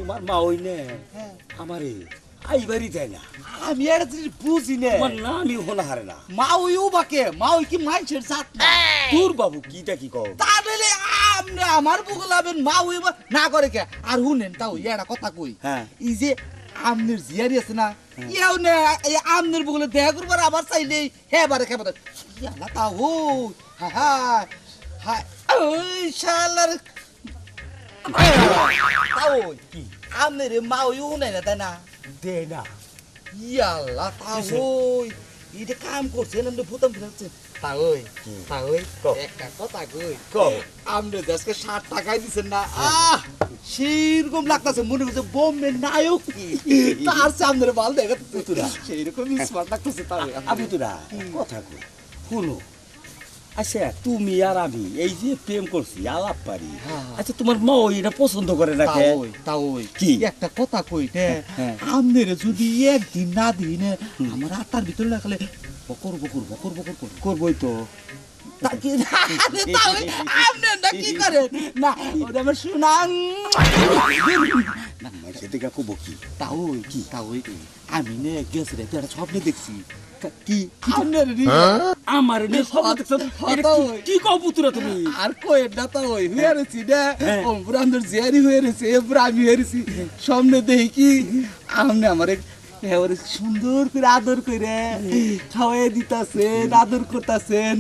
তোমার মা ওই নে আমারে আইবারই যায় না। আমি আর জিনিস বুঝি না, তোমার নামই হলো হারে না। মা ওইও বাকে, মা ওই কি মাইছের জাত না। তোর বাবু কিটা কি কও? তাহলে আপনি আমার বগলাবেন মা ওই না করে কে? আর শুনেন তাও এটা কথা কই, হ্যাঁ এই যে আমনের জিয়ারি আছে না, ইয়াও না এই আমনের বগলে দেখা করবার আবার চাইলেই হ্যাঁ বারে খেয়ে বলে ইয়ালা তাও হ্যাঁ হ্যাঁ হ্যাঁ ওই শালার তাও কি আমনের মা ওই নাই না তাই না? দে না ইয়ালা তাও এটা কাম করছেন আপনি ভূতাম ফিরাচ্ছেন তাই তাই একটা কথা কই কও। আপনি দেশকে 60 টাকাই দিচ্ছেন না, সেইরকম লাগতেছে মনে হচ্ছে বোম্বে নায়ক তার সামনের মাল দেখা পুতুরা সেইরকম স্মার্ট লাগতেছে। তাই পুতুরা কথা কই শুনো। আচ্ছা তুমি আর আমি এই যে প্রেম করছি আলাপ পারি, আচ্ছা তোমার মা এটা পছন্দ করে না কে? তাই কি একটা কথা কই আপনার যদি একদিন না দিন আমার আত্মার ভিতরে রাখলে বকর বকর বকর বকর করবই তো। কি করে না ওটা আমার শুনান সেদিকে কব কি তাও কি তাও আমি নে গেছে রে একটা স্বপ্ন দেখছি। কি আমার কি কও পুতুরা তুমি? আর কই না তো হয়ে রয়েছি না ওমরান্দর জিয়ারি হয়ে রয়েছে এবার আমি হয়েছি সামনে দেখি কি আপনি আমার এবারে সুন্দর করে আদর করে খাওয়াই দিতেছেন, আদর করতেছেন,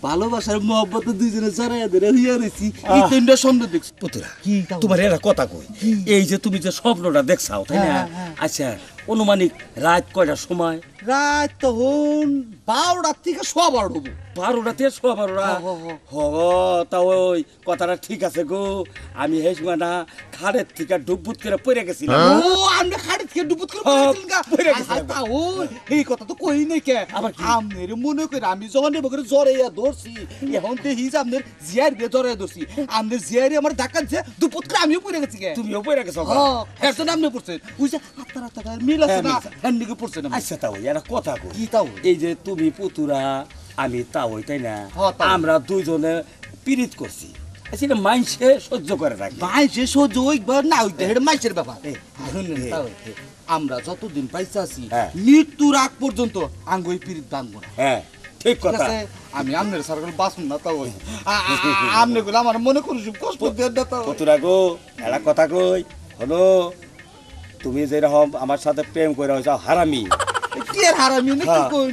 ভালোবাসার মহব্বত দুইজনে জড়াইয়া ধরে হইয়া রয়েছি। এই তিনটা স্বপ্ন দেখছি পুতুরা। তোমার এরা কথা কই, এই যে তুমি যে স্বপ্নটা দেখছাও তাই না? আচ্ছা অনুমানিক রাত কয়টার সময়? রাত তখন 12টার থেকে 12:30 হবো। 12টা থেকে 12:30? তা ওই কথাটা ঠিক আছে গো। আমি এই সময় না খাড়ের থেকে ডুবুত করে পড়ে গেছিলাম। ও আমরা খাড়ের থেকে ডুবুত করে পড়ে গেছিলাম। ও এই কথা তো কই নাই কে? আমনের মনে করে আমি যখন বকরে জড়াইয়া ধরছি এখন দেখি যে আমনের জিয়ার দিয়ে জড়াইয়া ধরছি, আমনের জিয়ারি আমার ধাক্কাছে ডুবুত করে আমিও পড়ে গেছি কে? তুমিও পড়ে গেছো? হ্যাঁ একজন আমনে পড়ছেন বুঝছে আত্মারা মিল আছে না এন্ডিকে পড়ছেন। আচ্ছা তাও এরা কথা কই কি তাও এই যে তুমি পুতুরা আমি তাও তাই না, আমরা দুইজনে পীড়িত করছি। আচ্ছা মাইনসে সহ্য করে রাখি। মাইনসে সহ্য হইবার না হইতে এটা মাইনসের ব্যাপার। আমরা যতদিন পাইছে আছি মৃত্যুর আগ পর্যন্ত আঙ্গুই পীড়িত ভাঙবো না। হ্যাঁ ঠিক কথা। আমি আমনের সার্কেল বাঁচুন না তাও আমনে গুলো আমার মনে করি কষ্ট দিয়ে না তাও। পুতুরা গো একটা কথা কই হলো, তুমি যেরকম আমার সাথে প্রেম করে হইছ হারামি। কি আর হারামি না কি কই?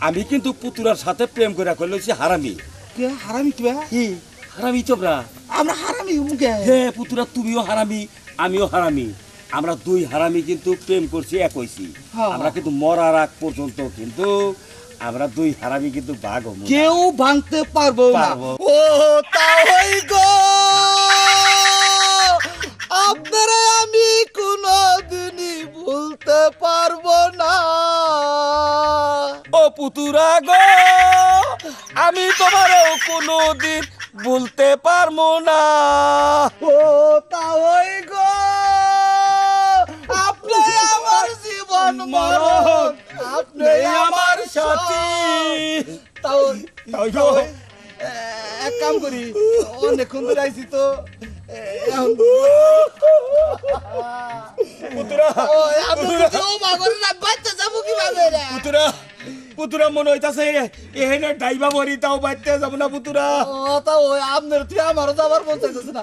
আমি কিন্তু পুতুরার সাথে প্রেম করে কইলছি হারামি। কে হারামি? কি হারামি তোমরা? আমরা হারামি মুখে? হ্যাঁ পুতুরা তুমিও হারামি আমিও হারামি, আমরা দুই হারামি কিন্তু প্রেম করছি এক হইছি। আমরা কিন্তু মরার আগ পর্যন্ত কিন্তু আমরা দুই হারামি কিন্তু ভাগ হবো, কেউ ভাঙতে পারবো না। ও তাই গো আপনারা আমি কোনদিনই ভুলতে পারবো না। ও পুতুরা গো আমি তোমারও কোনদিন ভুলতে পারবো না। ও তাই গো আপনি আমার জীবন মরণ, আপনি আমার সাথী। তাই গো এক কাম করি অনেকক্ষণ ধরে আইছি তো পুতুরা মনে হইতাছে এখানে ডাইবা মরি তাও বাইতে যাব না পুতুরা। তাও আপনার তুই আমারও যাবার মন চাইতেছে না।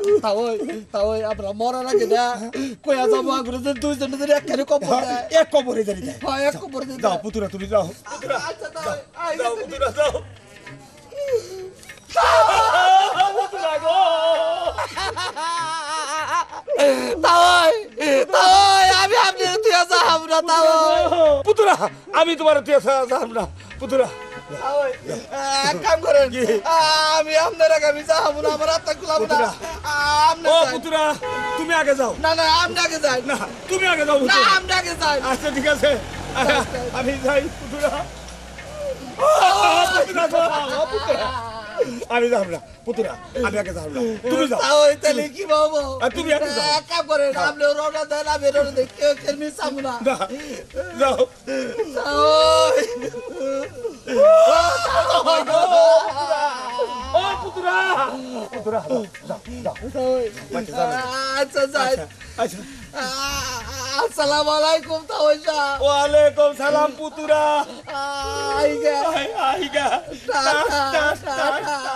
তাও আমরা মরার আগে না কয়া যাবো আগ্রহ দুইজনে যদি একখানে কবর এক কবরে জানি এক কবরে যাও পুতুরা তুমি যাও। যাও পুতুরা যাও। আমি আপনার তুই যাব না। তাও পুতুরা আমি তোমার তুই যাব না পুতুরা। এক কাম করেন আমি আপনার আগে আমি যাবো না, আমার আত্মা খুলাবো না। ও পুতুরা তুমি আগে যাও। না না আপনি আগে যাই। না তুমি আগে যাও। না আপনি আগে যাই। আচ্ছা ঠিক আছে আমি যাই পুতুরা। আমি যাব না পুতুরা, আমি আগে যাব না, তুমি যাও। তাহলে কি বাবু তুমি আগে যাও। এক কাম করেন আপনি রওনা দেন আমি রওনা দেই, কেউ খেলমি যাবো না। যাও ও পুতুরা তোরা যাও যাও আচ্ছা যাই আচ্ছা আসসালামু আলাইকুম তাওই সাহেব ওয়ালাইকুম সালাম পুতুরা আইগা আইগা টাটা টাটা